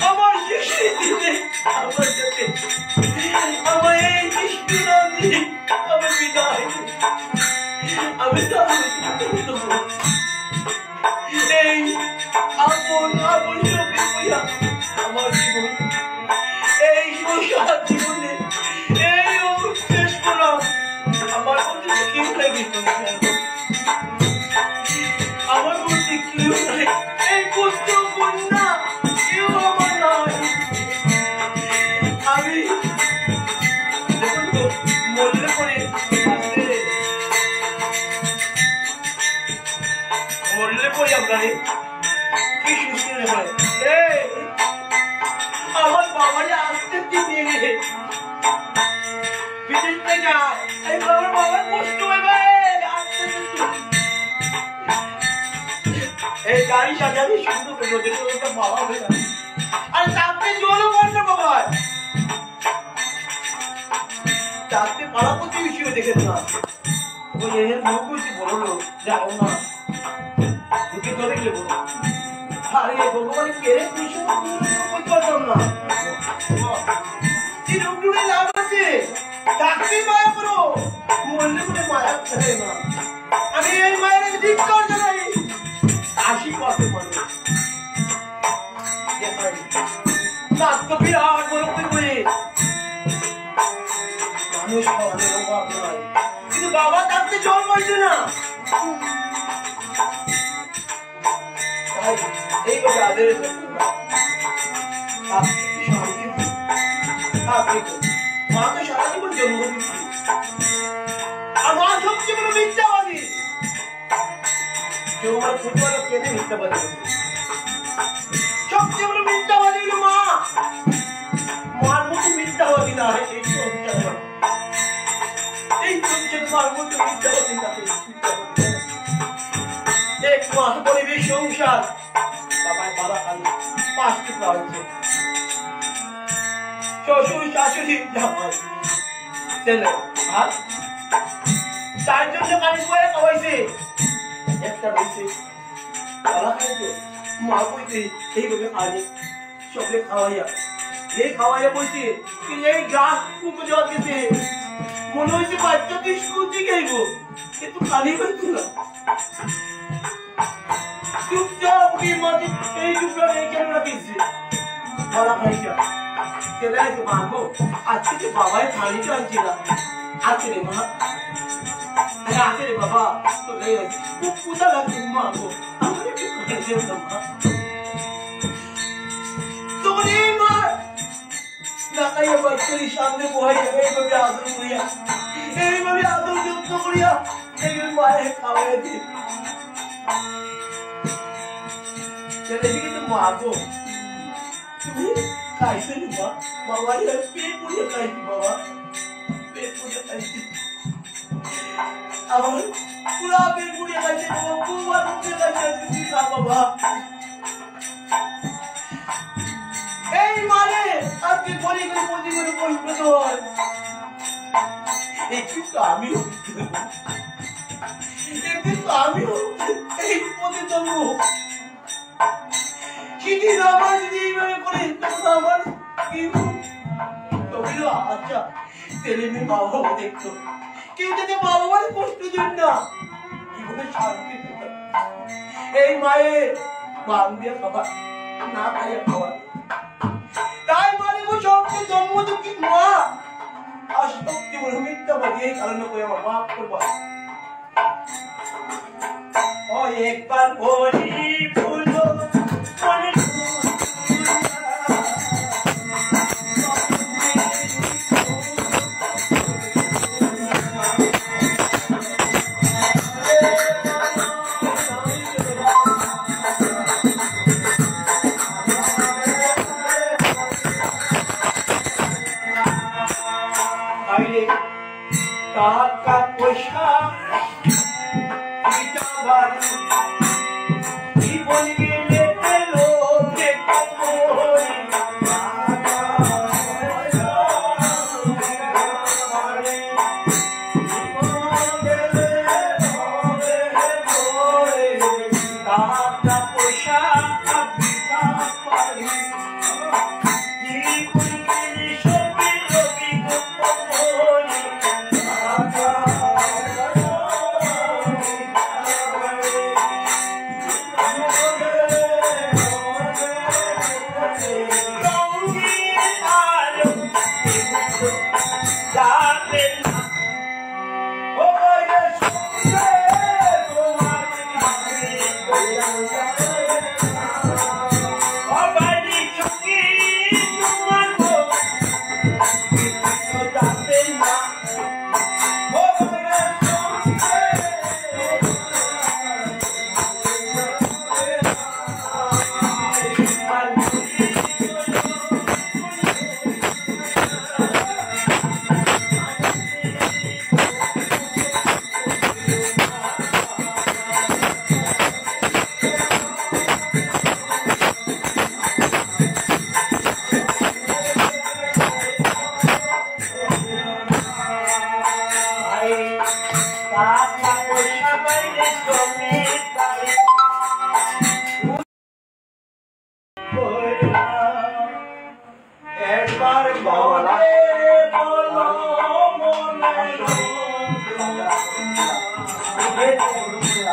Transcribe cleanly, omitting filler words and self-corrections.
আমার শেষের দিনে আমার কাছে জীবনে এই শেষ করলাম আমার মধ্যে কেউ লাগে আমার মধ্যে কেউ নাই এই পুত্র কন্যা কেউ আমার নয় আমি মরলে পরে আপনার কি সুস্থ আমার বাবারে আসতে নিয়ে গেছে বিদেশ থেকে আমার বাবার কষ্ট হবে এই গাড়ি সাজাবি সুন্দর করে বাবা হবে না আর তাতে জলও কর না বাবা তাতে পাড়া প্রতিবেশী দেখেন না ওই এর মুখ বলছি বললো যাও না ঢুকে ধরে গেলে বলো আরে ভগবান কে করতে পারতাম না চিরকুড়ে লাভ আছে থাকতে মায়া করো মরলে মনে মায়া থাকে না আমি এই মায়ের ধিক্কার জানাই আশি করতে পারি তো বিরাট বড় করে মানুষ খাওয়ানোর অভাব নয় কিন্তু বাবা থাকতে জল হয়েছে না এইভাবে আদের মা তো সারা জীবন জন্ম দিচ্ছি আর মা সবচেয়ে বড় মিথ্যাবাদী কেউ আমার ফুটবলের কেনে মিথ্যাবাদী সবচেয়ে বড় মিথ্যাবাদী হলো মা মার মতো মিথ্যাবাদী না এই চলছে মার মতো মিথ্যাবাদী না এক মাস পরিবেশ সংসার বাবায় বাবা খালি 5 টুকরা হচ্ছে শ্বশুর শাশুড়ি জামাই ছেলে আর 4 জন পানি করে খাওয়াইছে একটা রয়েছে বাবা খাইতো মা কইতে এইভাবে আগে চকলেট খাওয়াইয়া বলছে কি এই গ্লাস কুকুর জল দিতে মনে হয়েছে বাচ্চাকে স্কুল থেকে আইবো কিন্তু খালি পাইতো না চুপচাপ কি মাঝে এই টুকরা এই কেন রাখিছে বলা ভাইটা কেলে তো মাগো আজকে যে বাবাই থালি চাইছি না আছে রে মা আরে আছে রে বাবা তো রে খুব পূজা লাগছে মাগো আমাকে কি করে দেব মা তোরে মা না কাইয়া বাচ্চার সামনে বহাই এইভাবে আদর করিয়া এইভাবে আদর যত্ন করিয়া এই মায়ের খাওয়াই দিই দেখি তো মাগো তুমি খাইছো না বাবা পেট পুড়িয়ে খাইছি বাবা পেট পুড়িয়ে খাইছি আমার পুরা পেট পুড়িয়ে খাইছে বাবা খুব আনন্দ খাইছে খা বাবা এই মানে আজকে বলি করে বলি করে বলতে তোর একটু তো আমিও এই পথে চলবো চিঠি আমার যদি এইভাবে করে আমার আচ্ছা ছেলে মেয়ে মা বাবা দেখতো কেউ যাতে মা বাবার কষ্ট দেন না জীবনে শান্তি এই মায়ের মান দিয়ে খাবার না খাইয়া খাওয়া তাই মানে সবচেয়ে জন্ম দুঃখী মা আর সবচেয়ে বড় মিথ্যাবাদী এই কারণে করে আমার মাফ করবা ও একবার বলি ভুলো টাকা পয়সা জীবন গেলে টাকা পয়সা জীবন গেলে সবই রবি সমুদ্র